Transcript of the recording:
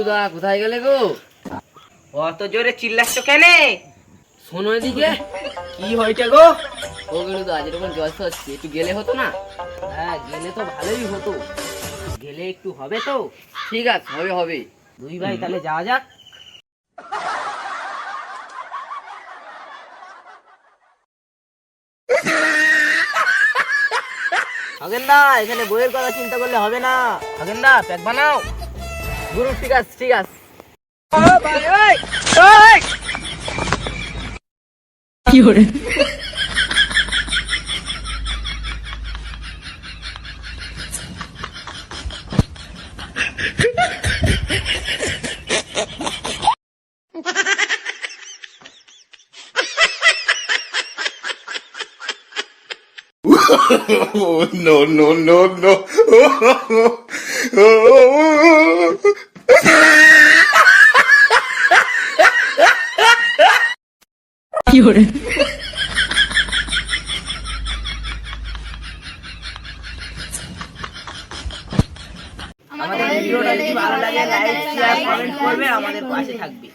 গেলুদা, কোথায় গেলে গো? অত জোরে চিল্লাচ্ছ কেন? শোনো এদিকে। কি হয়েছে গো? ও গেলুদা, যেরকম জলসা হচ্ছে, একটু গেলে হতো না? হ্যাঁ, গেলে তো ভালোই হতো। গেলে একটু হবে তো? ঠিক আছে, হবে হবে। দুই ভাই তাহলে যাওয়া যাক। খগেনদা, এখানে বইয়ের কথা চিন্তা করলে হবে না। খগেনদা, প্যাক বানাও। গুরু ঠিক আছে ঠিক আছে। কি hore Oh, no, no, no, no. কি hore আমাদের ভিডিওটা যদি ভালো লাগে লাইক শেয়ার কমেন্ট করবে, আমাদের পাশে থাকবে।